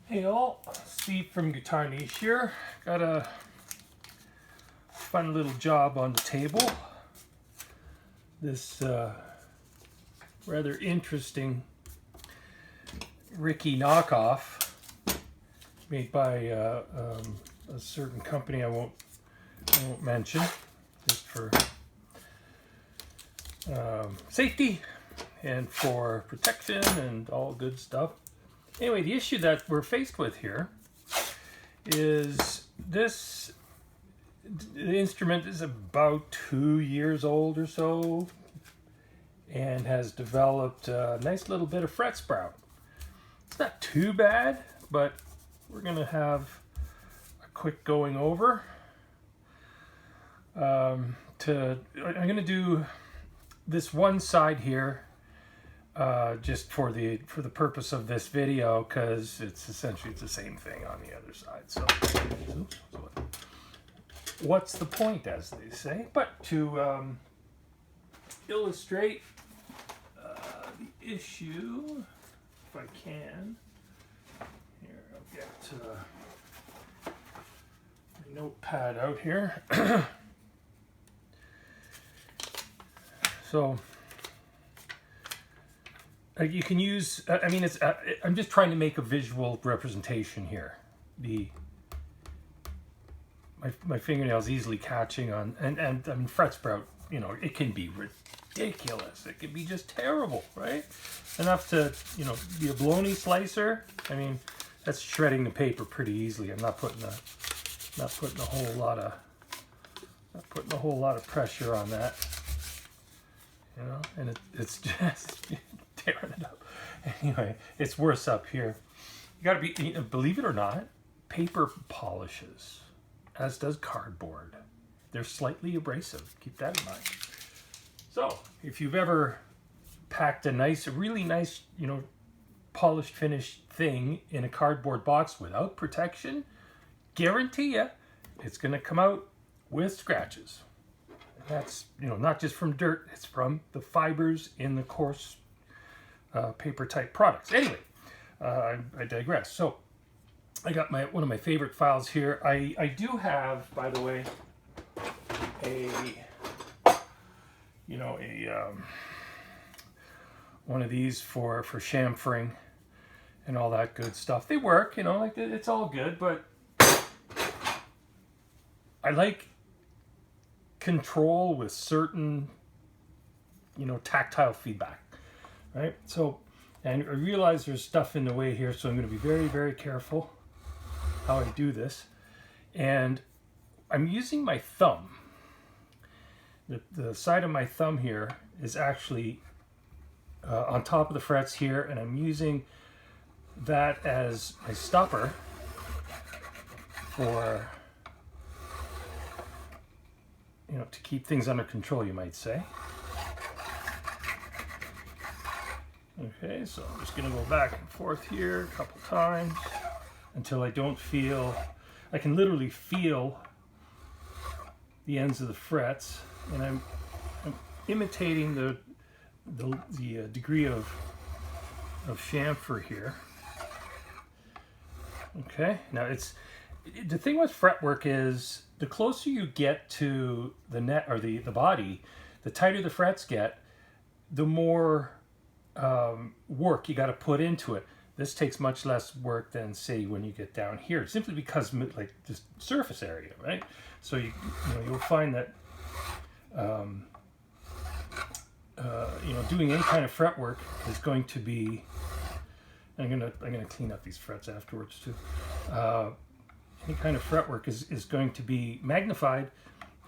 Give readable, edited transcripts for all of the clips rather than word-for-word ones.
Hey all, Steve from GuitarNiche here. Got a fun little job on the table. This rather interesting Ricky knockoff made by a certain company I won't mention, just for safety and for protection and all good stuff. Anyway, the issue that we're faced with here is the instrument is about 2 years old or so and has developed a nice little bit of fret sprout. It's not too bad, but we're going to have a quick going over. I'm going to do this one side here just for the purpose of this video, because it's essentially the same thing on the other side. So what's the point, as they say? But to illustrate the issue, if I can, here I'll get my notepad out here. So you can use, I mean, it's. I'm just trying to make a visual representation here. My fingernails easily catching on, and I mean, fret sprout, you know, it can be ridiculous. It can be just terrible, right? Enough to, you know, be a baloney slicer. I mean, that's shredding the paper pretty easily. I'm not putting a whole lot of pressure on that, you know, and it's just tearing it up. Anyway, it's worse up here. You gotta be, believe it or not, paper polishes, as does cardboard. They're slightly abrasive. Keep that in mind. So, if you've ever packed a really nice, you know, polished, finished thing in a cardboard box without protection, guarantee you, it's gonna come out with scratches. And that's, you know, not just from dirt, it's from the fibers in the coarse paper type products. Anyway, I digress. So I got one of my favorite files here. I do have, by the way, one of these for chamfering and all that good stuff. They work, you know, like it's all good, but I like control with certain, you know, tactile feedback. Right, so, and I realize there's stuff in the way here, so I'm going to be very, very careful how I do this. And I'm using my thumb. The side of my thumb here is actually on top of the frets here, and I'm using that as my stopper for, you know, to keep things under control, you might say. Okay, so I'm just going to go back and forth here a couple times until I don't feel, I can literally feel the ends of the frets, and I'm imitating the degree of chamfer here. Okay, now the thing with fretwork is the closer you get to the net or the body, the tighter the frets get, the more work you got to put into it. This takes much less work than, say, when you get down here, simply because, like, just surface area, right? So you'll find that you know, doing any kind of fret work is going to be. I'm gonna clean up these frets afterwards too. Any kind of fret work is going to be magnified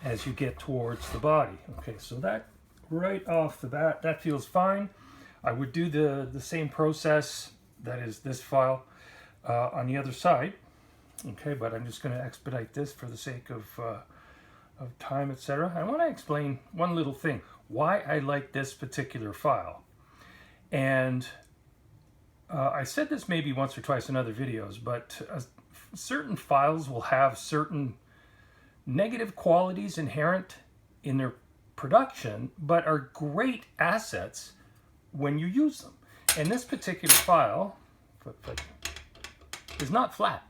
as you get towards the body. Okay, so that right off the bat, that feels fine. I would do the same process, that is this file, on the other side. Okay, but I'm just going to expedite this for the sake of time, etc. I want to explain one little thing, why I like this particular file. And I said this maybe once or twice in other videos, but certain files will have certain negative qualities inherent in their production, but are great assets when you use them. And this particular file, if I is not flat.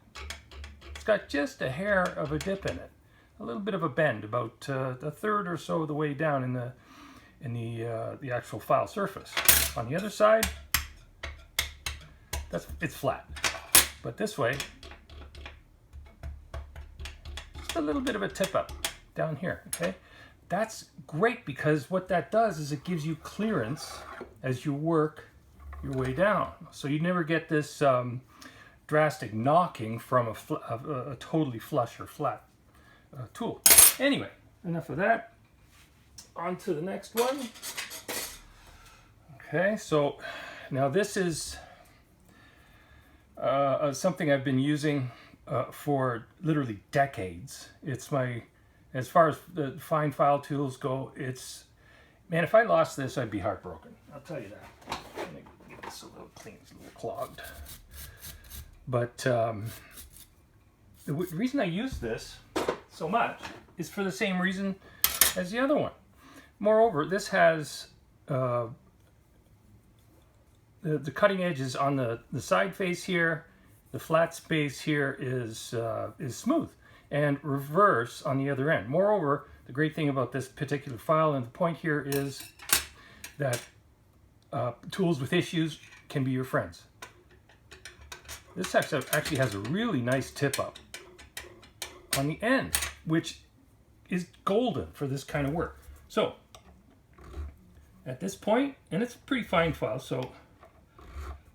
It's got just a hair of a dip in it, a little bit of a bend, about a third or so of the way down in the actual file surface. On the other side, it's flat, but this way, just a little bit of a tip up down here. Okay, that's great because what that does is it gives you clearance as you work your way down, so you never get this drastic knocking from a totally flush or flat tool. Anyway, enough of that. On to the next one. Okay, so now this is something I've been using for literally decades. It's as far as the fine file tools go, man, if I lost this, I'd be heartbroken. I'll tell you that. Let me get this a little clean, it's a little clogged. But the reason I use this so much is for the same reason as the other one. Moreover, this has the cutting edge is on the side face here. The flat space here is smooth, and reverse on the other end. Moreover, the great thing about this particular file, and the point here is that tools with issues can be your friends. This actually has a really nice tip up on the end, which is golden for this kind of work. So at this point, and it's a pretty fine file, so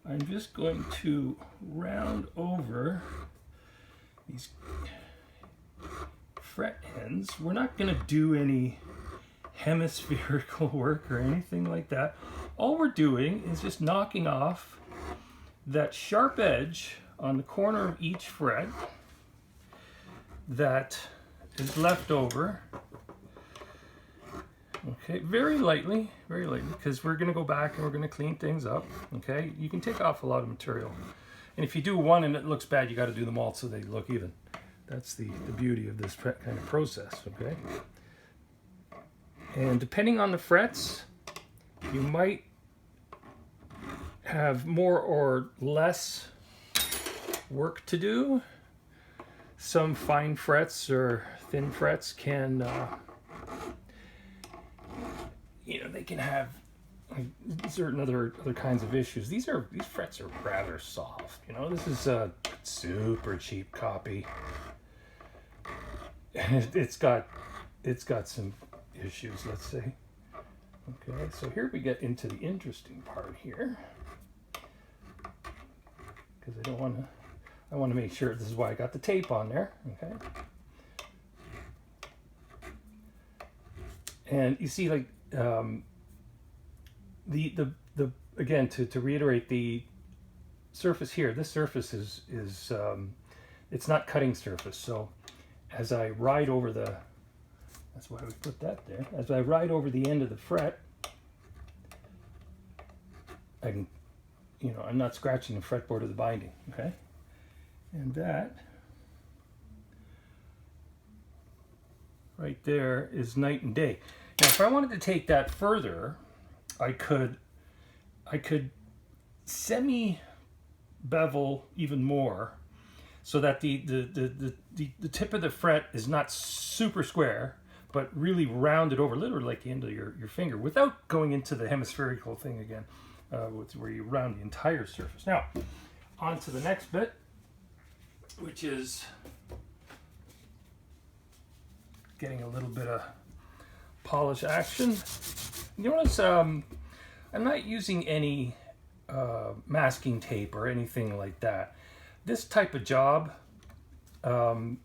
I'm just going to round over these fret ends. We're not going to do any hemispherical work or anything like that. All we're doing is just knocking off that sharp edge on the corner of each fret that is left over. Okay, very lightly, because we're going to go back and we're going to clean things up. Okay, you can take off a lot of material, and if you do one and it looks bad, you got to do them all so they look even. That's the beauty of this kind of process. Okay, and depending on the frets, you might have more or less work to do. Some fine frets or thin frets can they can have certain other kinds of issues. These frets are rather soft. This is a super cheap copy, and it's got some issues, let's say. Okay, so here we get into the interesting part here, because I want to make sure. This is why I got the tape on there. Okay, and you see, like, the again, to reiterate, the surface here, this surface is it's not cutting surface. So as I ride over that's why we put that there. As I ride over the end of the fret, I can, I'm not scratching the fretboard of the binding. Okay, and that right there is night and day. Now, if I wanted to take that further, I could semi-bevel even more, so that the tip of the fret is not super square, but really rounded over, literally like the end of your finger, without going into the hemispherical thing again, where you round the entire surface. Now, on to the next bit, which is getting a little bit of polish action. You notice I'm not using any masking tape or anything like that. This type of job, the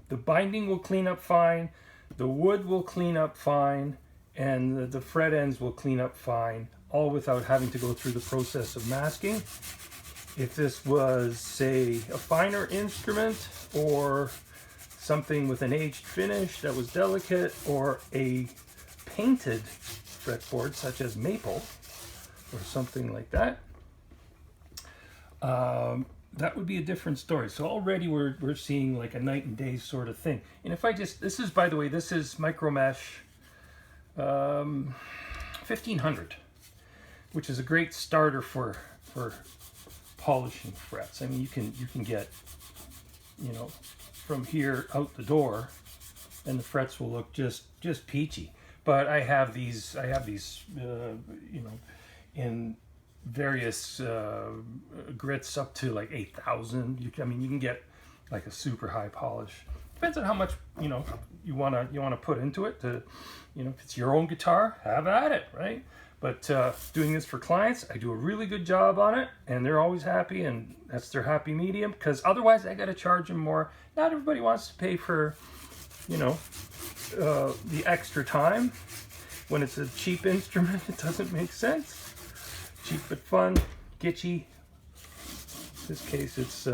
binding will clean up fine, the wood will clean up fine, and the fret ends will clean up fine, all without having to go through the process of masking. If this was, say, a finer instrument, or something with an aged finish that was delicate, or a painted fretboard such as maple or something like that, that would be a different story. So already we're seeing like a night and day sort of thing. And if I just, this is, by the way, this is Micromesh 1500, which is a great starter for polishing frets. I mean, you can get, you know, from here out the door, and the frets will look just peachy. But I have these you know, in various grits up to like 8,000. I mean, you can get like a super high polish. Depends on how much, you know, you wanna put into it. To, you know, if it's your own guitar, have at it, right? But doing this for clients, I do a really good job on it, and they're always happy, and that's their happy medium. Because otherwise, I gotta charge them more. Not everybody wants to pay for, you know, the extra time. When it's a cheap instrument, it doesn't make sense. Cheap but fun, kitschy. In this case, it's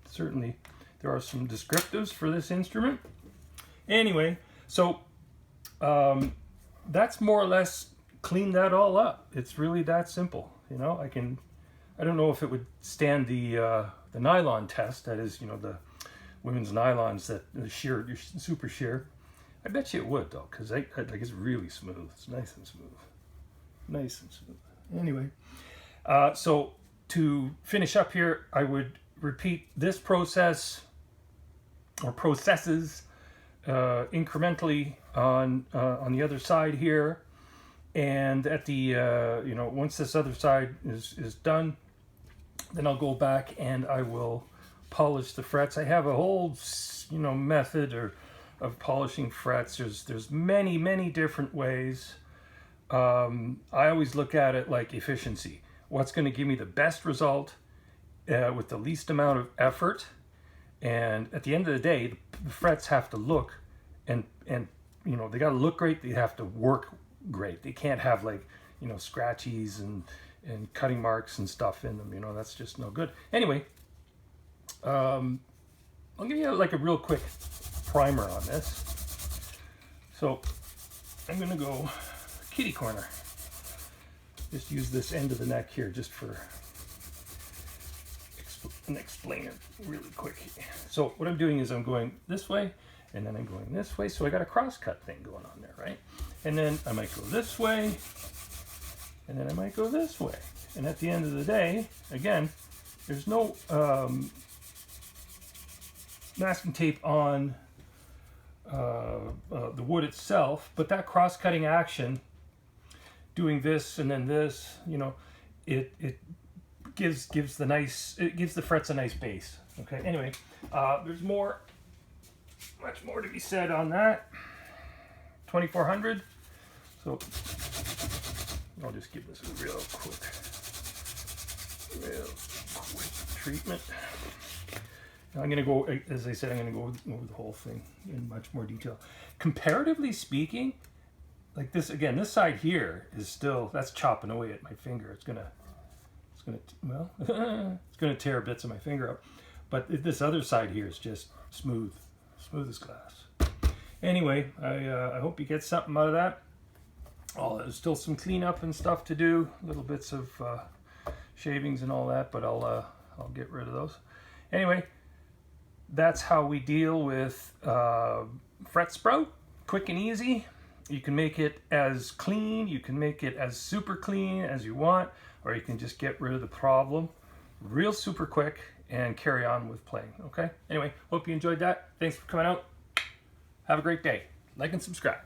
certainly, there are some descriptives for this instrument. Anyway, so that's more or less cleaned that all up. It's really that simple. You know, I don't know if it would stand the nylon test. That is, you know, the women's nylons, that the sheer, super sheer. I bet you it would, though, because like it's really smooth. It's nice and smooth. Nice and smooth. Anyway, so to finish up here, I would repeat this process or processes incrementally on the other side here, and at the you know, once this other side is done, then I'll go back and I will polish the frets. I have a whole, you know, method of polishing frets. There's many different ways. I always look at it like efficiency. What's going to give me the best result with the least amount of effort? And at the end of the day, the frets have to look and you know, they got to look great. They have to work great. They can't have, like, you know, scratchies and cutting marks and stuff in them. You know, that's just no good. Anyway, I'll give you like a real quick primer on this. So I'm going to go kitty corner. Just use this end of the neck here just for an explainer really quick. So what I'm doing is I'm going this way, and then I'm going this way. So I got a cross-cut thing going on there, right? And then I might go this way, and then I might go this way. And at the end of the day, again, there's no masking tape on the wood itself, but that cross-cutting action, doing this and then this, you know, it gives the frets a nice base. Okay. Anyway, there's much more to be said on that. 2400. So I'll just give this a real quick treatment. Now I'm going to go, as I said, I'm going to go over the whole thing in much more detail. Comparatively speaking, like this, again, this side here is still, that's chopping away at my finger. It's going to tear bits of my finger up. But this other side here is just smooth as glass. Anyway, I hope you get something out of that. Oh, there's still some cleanup and stuff to do, little bits of shavings and all that, but I'll get rid of those. Anyway, that's how we deal with fret sprout, quick and easy. You can make it as clean, you can make it as super clean as you want, or you can just get rid of the problem real super quick and carry on with playing. Okay? Anyway, hope you enjoyed that. Thanks for coming out. Have a great day. Like and subscribe.